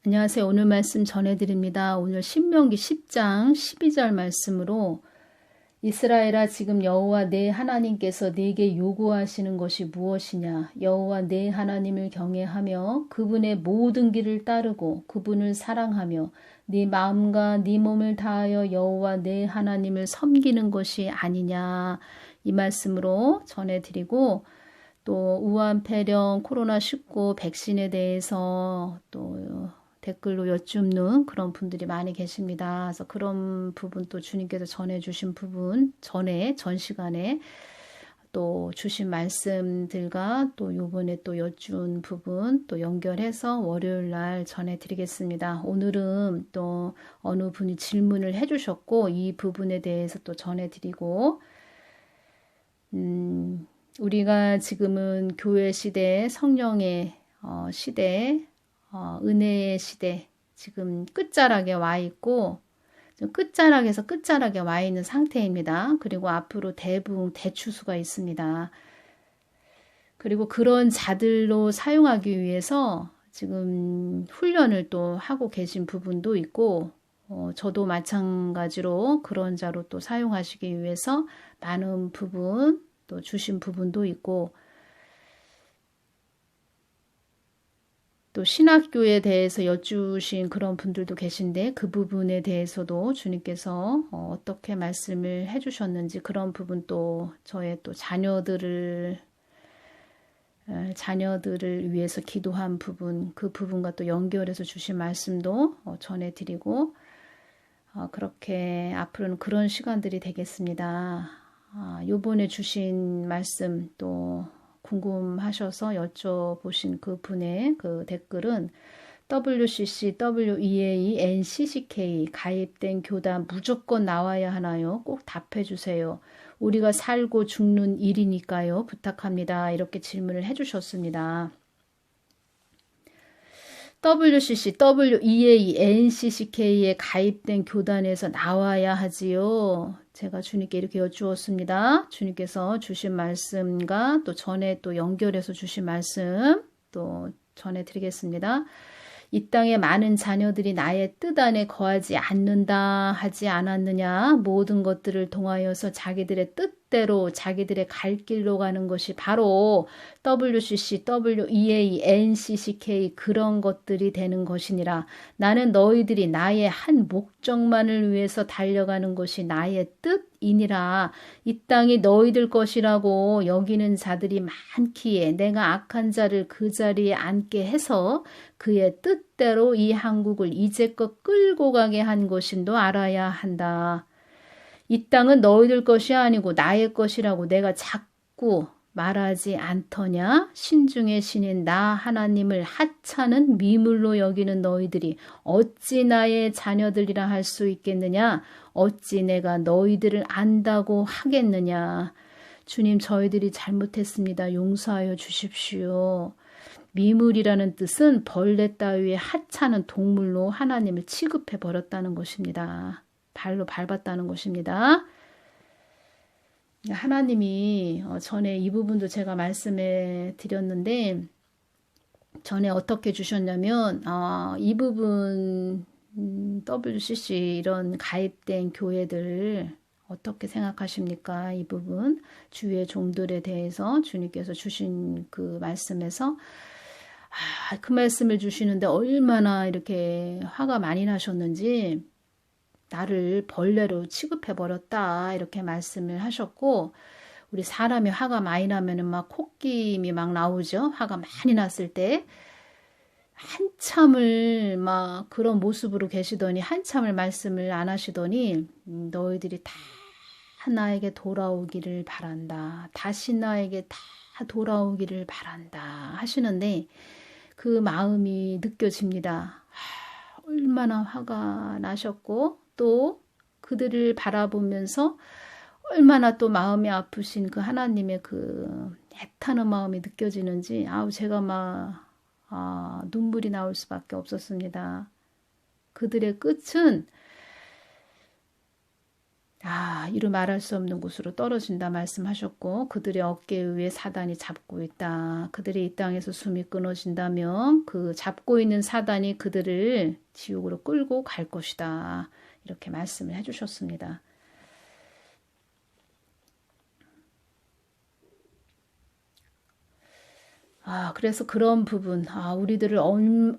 안녕하세요. 오늘 말씀 전해드립니다. 오늘 신명기 10장 12절 말씀으로 이스라엘아 지금 여호와 내 하나님께서 네게 요구하시는 것이 무엇이냐? 여호와 내 하나님을 경외하며 그분의 모든 길을 따르고 그분을 사랑하며 네 마음과 네 몸을 다하여 여호와 내 하나님을 섬기는 것이 아니냐? 이 말씀으로 전해드리고 또 우한폐렴, 코로나19 백신에 대해서 또 댓글로 여쭙는 그런 분들이 많이 계십니다. 그래서 그런 부분 또 주님께서 전해주신 부분 전 시간에 또 주신 말씀들과 또 요번에 또 여쭌 부분 또 연결해서 월요일 날 전해드리겠습니다. 오늘은 또 어느 분이 질문을 해주셨고 이 부분에 대해서 또 전해드리고 우리가 지금은 교회 시대, 성령의 시대, 은혜의 시대 지금 끝자락에 와 있고 끝자락에서 끝자락에 와 있는 상태입니다. 그리고 앞으로 대추수가 있습니다. 그리고 그런 자들로 사용하기 위해서 지금 훈련을 또 하고 계신 부분도 있고 저도 마찬가지로 그런 자로 또 사용하시기 위해서 많은 부분 또 주신 부분도 있고 또 신학교에 대해서 여쭈신 그런 분들도 계신데 그 부분에 대해서도 주님께서 어떻게 말씀을 해주셨는지 그런 부분 또 저의 또 자녀들을 위해서 기도한 부분 그 부분과 또 연결해서 주신 말씀도 전해드리고 그렇게 앞으로는 그런 시간들이 되겠습니다. 요번에 주신 말씀 또 궁금하셔서 여쭤보신 그 분의 그 댓글은 WCC, WEA, NCCK 가입된 교단 무조건 나와야 하나요? 꼭 답해 주세요. 우리가 살고 죽는 일이니까요. 부탁합니다. 이렇게 질문을 해주셨습니다. WCC, WEA, NCCK에 가입된 교단에서 나와야 하지요. 제가 주님께 이렇게 여쭈었습니다. 주님께서 주신 말씀과 또 전에 또 연결해서 주신 말씀 또 전해드리겠습니다. 이 땅에 많은 자녀들이 나의 뜻 안에 거하지 않는다 하지 않았느냐. 모든 것들을 통하여서 자기들의 뜻대로 자기들의 갈 길로 가는 것이 바로 WCC, WEA, NCCK 그런 것들이 되는 것이니라. 나는 너희들이 나의 한 목적만을 위해서 달려가는 것이 나의 뜻이니라. 이 땅이 너희들 것이라고 여기는 자들이 많기에 내가 악한 자를 그 자리에 앉게 해서 그의 뜻대로 이 한국을 이제껏 끌고 가게 한 것인도 알아야 한다. 이 땅은 너희들 것이 아니고 나의 것이라고 내가 자꾸 말하지 않더냐? 신중의 신인 나 하나님을 하찮은 미물로 여기는 너희들이 어찌 나의 자녀들이라 할 수 있겠느냐? 어찌 내가 너희들을 안다고 하겠느냐? 주님, 저희들이 잘못했습니다. 용서하여 주십시오. 미물이라는 뜻은 벌레 따위의 하찮은 동물로 하나님을 취급해 버렸다는 것입니다. 발로 밟았다는 것입니다. 하나님이 전에 이 부분도 제가 말씀해 드렸는데 전에 어떻게 주셨냐면 이 부분 WCC 이런 가입된 교회들 어떻게 생각하십니까? 이 부분 주의 종들에 대해서 주님께서 주신 그 말씀에서 그 말씀을 주시는데 얼마나 이렇게 화가 많이 나셨는지 나를 벌레로 취급해버렸다 이렇게 말씀을 하셨고 우리 사람이 화가 많이 나면은 막 콧김이 막 나오죠. 화가 많이 났을 때 한참을 막 그런 모습으로 계시더니 한참을 말씀을 안 하시더니 너희들이 다 나에게 돌아오기를 바란다. 다시 나에게 다 돌아오기를 바란다 하시는데 그 마음이 느껴집니다. 얼마나 화가 나셨고 또 그들을 바라보면서 얼마나 또 마음이 아프신 그 하나님의 그 애타는 마음이 느껴지는지 제가 막 눈물이 나올 수밖에 없었습니다. 그들의 끝은 이루 말할 수 없는 곳으로 떨어진다 말씀하셨고, 그들의 어깨 위에 사단이 잡고 있다. 그들이 이 땅에서 숨이 끊어진다면 그 잡고 있는 사단이 그들을 지옥으로 끌고 갈 것이다. 이렇게 말씀을 해주셨습니다. 그래서 그런 부분, 우리들을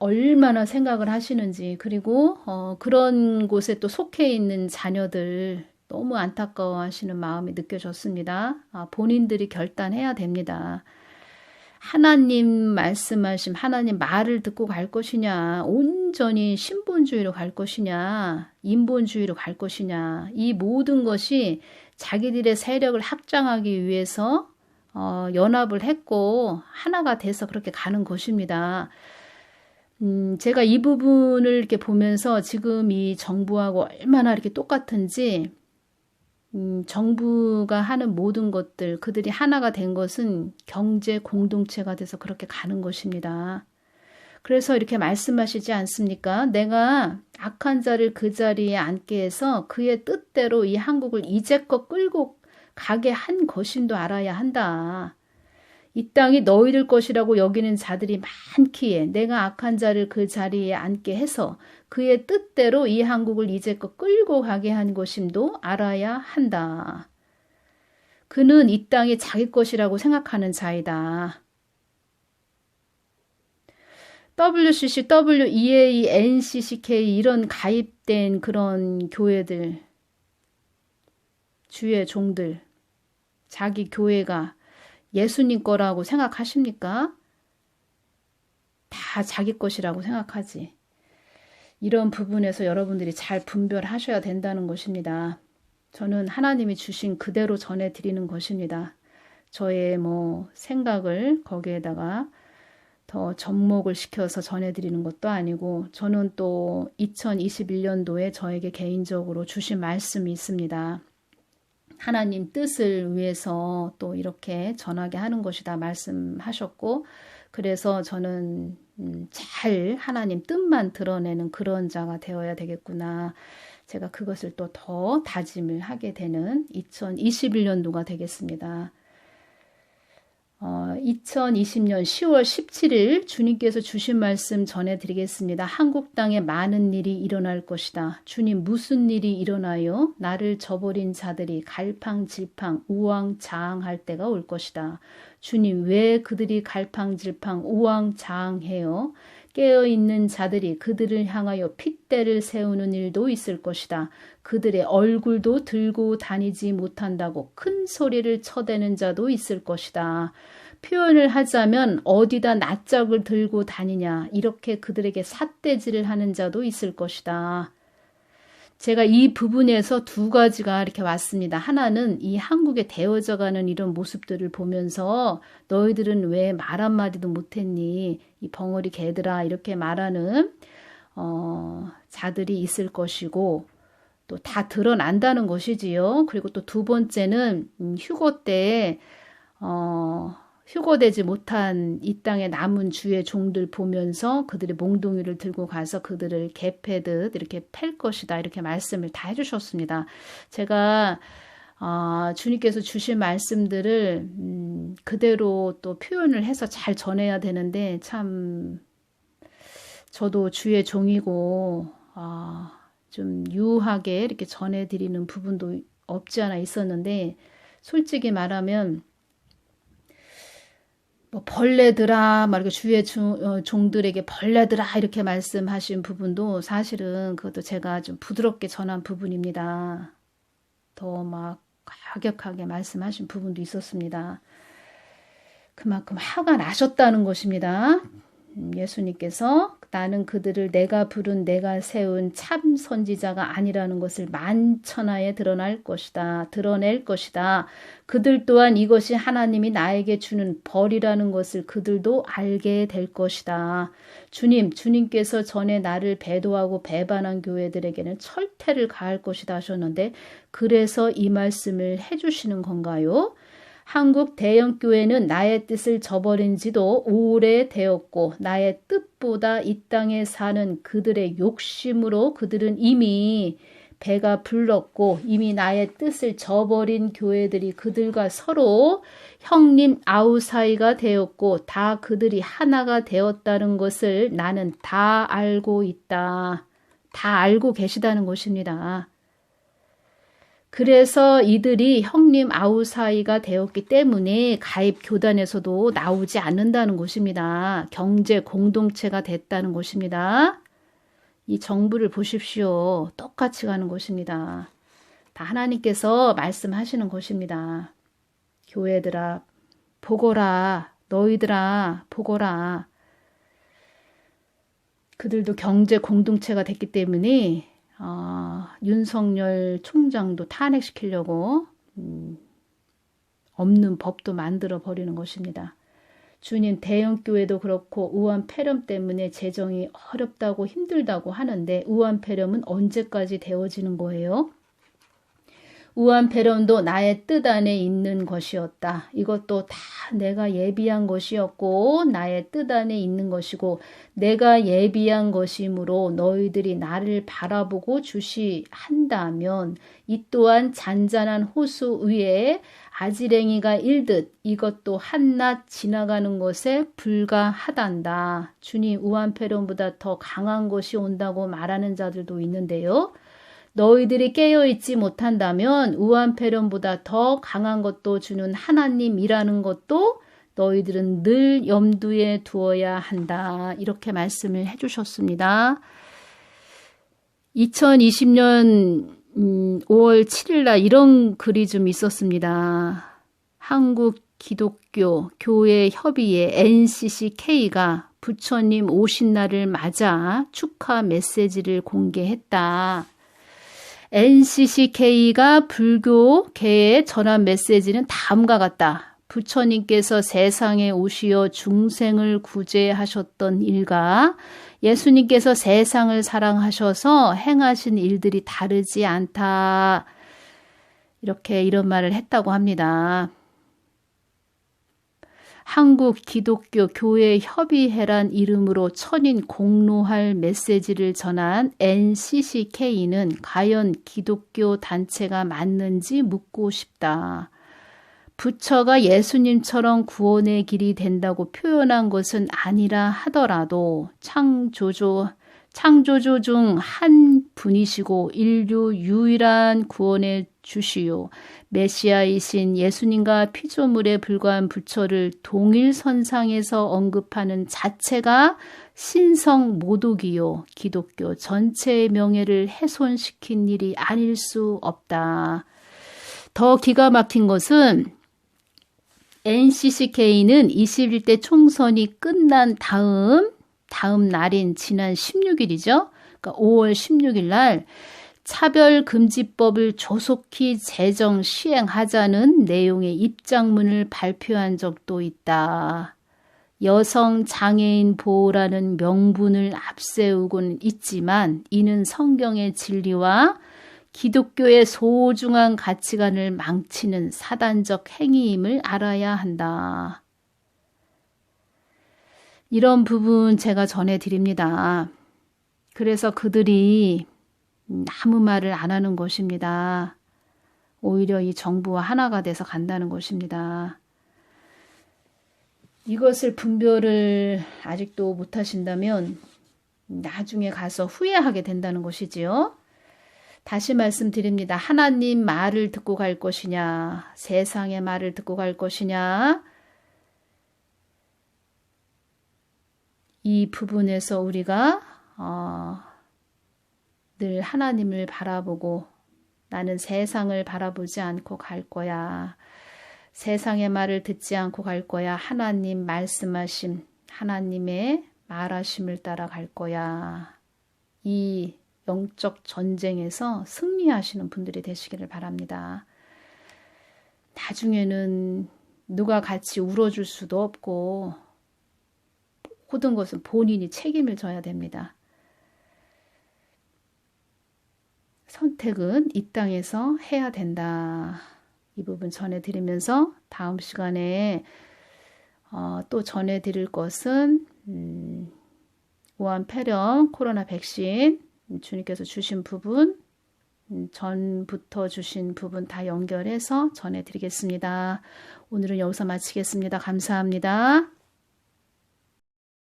얼마나 생각을 하시는지, 그리고 그런 곳에 또 속해 있는 자녀들 너무 안타까워 하시는 마음이 느껴졌습니다. 본인들이 결단해야 됩니다. 하나님 말씀하심, 하나님 말을 듣고 갈 것이냐, 온전히 신본주의로 갈 것이냐, 인본주의로 갈 것이냐, 이 모든 것이 자기들의 세력을 확장하기 위해서 연합을 했고 하나가 돼서 그렇게 가는 것입니다. 제가 이 부분을 이렇게 보면서 지금 이 정부하고 얼마나 이렇게 똑같은지, 정부가 하는 모든 것들, 그들이 하나가 된 것은 경제 공동체가 돼서 그렇게 가는 것입니다. 그래서 이렇게 말씀하시지 않습니까? 내가 악한 자를 그 자리에 앉게 해서 그의 뜻대로 이 한국을 이제껏 끌고 가게 한 것임도 알아야 한다. 이 땅이 너희들 것이라고 여기는 자들이 많기에 내가 악한 자를 그 자리에 앉게 해서 그의 뜻대로 이 한국을 이제껏 끌고 가게 한 것임도 알아야 한다. 그는 이 땅이 자기 것이라고 생각하는 자이다. WCC, WEA, NCCK 이런 가입된 그런 교회들, 주의 종들, 자기 교회가 예수님 거라고 생각하십니까? 다 자기 것이라고 생각하지. 이런 부분에서 여러분들이 잘 분별하셔야 된다는 것입니다. 저는 하나님이 주신 그대로 전해드리는 것입니다. 저의 생각을 거기에다가 더 접목을 시켜서 전해드리는 것도 아니고, 저는 또 2021년도에 저에게 개인적으로 주신 말씀이 있습니다. 하나님 뜻을 위해서 또 이렇게 전하게 하는 것이다 말씀하셨고, 그래서 저는 잘 하나님 뜻만 드러내는 그런 자가 되어야 되겠구나. 제가 그것을 또 더 다짐을 하게 되는 2021년도가 되겠습니다. 2020년 10월 17일 주님께서 주신 말씀 전해드리겠습니다. 한국 땅에 많은 일이 일어날 것이다. 주님, 무슨 일이 일어나요? 나를 저버린 자들이 갈팡질팡 우왕좌왕할 때가 올 것이다. 주님, 왜 그들이 갈팡질팡 우왕좌왕해요? 깨어있는 자들이 그들을 향하여 핏대를 세우는 일도 있을 것이다. 그들의 얼굴도 들고 다니지 못한다고 큰 소리를 쳐대는 자도 있을 것이다. 표현을 하자면 어디다 낯짝을 들고 다니냐, 이렇게 그들에게 삿대질을 하는 자도 있을 것이다. 제가 이 부분에서 두 가지가 이렇게 왔습니다. 하나는 이 한국에 되어져가는 이런 모습들을 보면서 너희들은 왜 말 한마디도 못했니? 이 벙어리 개들아, 이렇게 말하는 자들이 있을 것이고, 또 다 드러난다는 것이지요. 그리고 또 두 번째는 휴거 때 휴거되지 못한 이 땅에 남은 주의 종들 보면서 그들의 몽둥이를 들고 가서 그들을 개패듯 이렇게 팰 것이다, 이렇게 말씀을 다 해주셨습니다. 제가 주님께서 주신 말씀들을 그대로 또 표현을 해서 잘 전해야 되는데, 참 저도 주의 종이고 좀 유하게 이렇게 전해드리는 부분도 없지 않아 있었는데, 솔직히 말하면 벌레들아, 이렇게 주의 종들에게 벌레들아 이렇게 말씀하신 부분도 사실은 그것도 제가 좀 부드럽게 전한 부분입니다. 더 과격하게 말씀하신 부분도 있었습니다. 그만큼 화가 나셨다는 것입니다. 예수님께서 나는 그들을 내가 부른 내가 세운 참 선지자가 아니라는 것을 만천하에 드러낼 것이다. 그들 또한 이것이 하나님이 나에게 주는 벌이라는 것을 그들도 알게 될 것이다. 주님께서 전에 나를 배도하고 배반한 교회들에게는 철퇴를 가할 것이다 하셨는데, 그래서 이 말씀을 해주시는 건가요? 한국 대형교회는 나의 뜻을 저버린 지도 오래되었고, 나의 뜻보다 이 땅에 사는 그들의 욕심으로 그들은 이미 배가 불렀고 이미 나의 뜻을 저버린 교회들이 그들과 서로 형님 아우 사이가 되었고 다 그들이 하나가 되었다는 것을 나는 다 알고 있다. 다 알고 계시다는 것입니다. 그래서 이들이 형님 아우 사이가 되었기 때문에 가입 교단에서도 나오지 않는다는 것입니다. 경제 공동체가 됐다는 것입니다. 이 정부를 보십시오. 똑같이 가는 것입니다. 다 하나님께서 말씀하시는 것입니다. 교회들아 보거라. 너희들아 보거라. 그들도 경제 공동체가 됐기 때문에 윤석열 총장도 탄핵시키려고 없는 법도 만들어 버리는 것입니다. 주님 대형교회도 그렇고 우한폐렴 때문에 재정이 어렵다고 힘들다고 하는데 우한폐렴은 언제까지 되어지는 거예요? 우한폐렴도 나의 뜻 안에 있는 것이었다. 이것도 다 내가 예비한 것이었고 나의 뜻 안에 있는 것이고 내가 예비한 것이므로 너희들이 나를 바라보고 주시한다면 이 또한 잔잔한 호수 위에 아지랭이가 일듯 이것도 한낱 지나가는 것에 불과하단다. 주님 우한폐렴보다 더 강한 것이 온다고 말하는 자들도 있는데요. 너희들이 깨어있지 못한다면 우한폐렴보다 더 강한 것도 주는 하나님이라는 것도 너희들은 늘 염두에 두어야 한다. 이렇게 말씀을 해주셨습니다. 2020년 5월 7일 날 이런 글이 좀 있었습니다. 한국 기독교 교회 협의회 NCCK가 부처님 오신 날을 맞아 축하 메시지를 공개했다. NCCK가 불교계에 전한 메시지는 다음과 같다. 부처님께서 세상에 오시어 중생을 구제하셨던 일과 예수님께서 세상을 사랑하셔서 행하신 일들이 다르지 않다. 이런 말을 했다고 합니다. 한국 기독교 교회 협의회란 이름으로 천인 공로할 메시지를 전한 NCCK는 과연 기독교 단체가 맞는지 묻고 싶다. 부처가 예수님처럼 구원의 길이 된다고 표현한 것은 아니라 하더라도 창조주 중 한 분이시고 인류 유일한 구원의 주시요 메시아이신 예수님과 피조물에 불과한 부처를 동일선상에서 언급하는 자체가 신성 모독이요 기독교 전체의 명예를 훼손시킨 일이 아닐 수 없다. 더 기가 막힌 것은 NCCK는 21대 총선이 끝난 다음 날인 지난 16일이죠. 그러니까 5월 16일 날 차별금지법을 조속히 제정 시행하자는 내용의 입장문을 발표한 적도 있다. 여성 장애인 보호라는 명분을 앞세우고는 있지만 이는 성경의 진리와 기독교의 소중한 가치관을 망치는 사단적 행위임을 알아야 한다. 이런 부분 제가 전해드립니다. 그래서 그들이 아무 말을 안 하는 것입니다. 오히려 이 정부와 하나가 돼서 간다는 것입니다. 이것을 분별을 아직도 못하신다면 나중에 가서 후회하게 된다는 것이지요. 다시 말씀드립니다. 하나님 말을 듣고 갈 것이냐, 세상의 말을 듣고 갈 것이냐, 이 부분에서 우리가 늘 하나님을 바라보고 나는 세상을 바라보지 않고 갈 거야. 세상의 말을 듣지 않고 갈 거야. 하나님 말씀하심, 하나님의 말하심을 따라 갈 거야. 이 영적 전쟁에서 승리하시는 분들이 되시기를 바랍니다. 나중에는 누가 같이 울어줄 수도 없고 모든 것은 본인이 책임을 져야 됩니다. 선택은 이 땅에서 해야 된다. 이 부분 전해드리면서 다음 시간에 또 전해드릴 것은 우한폐렴 코로나 백신 주님께서 주신 부분 전부터 주신 부분 다 연결해서 전해드리겠습니다. 오늘은 여기서 마치겠습니다. 감사합니다.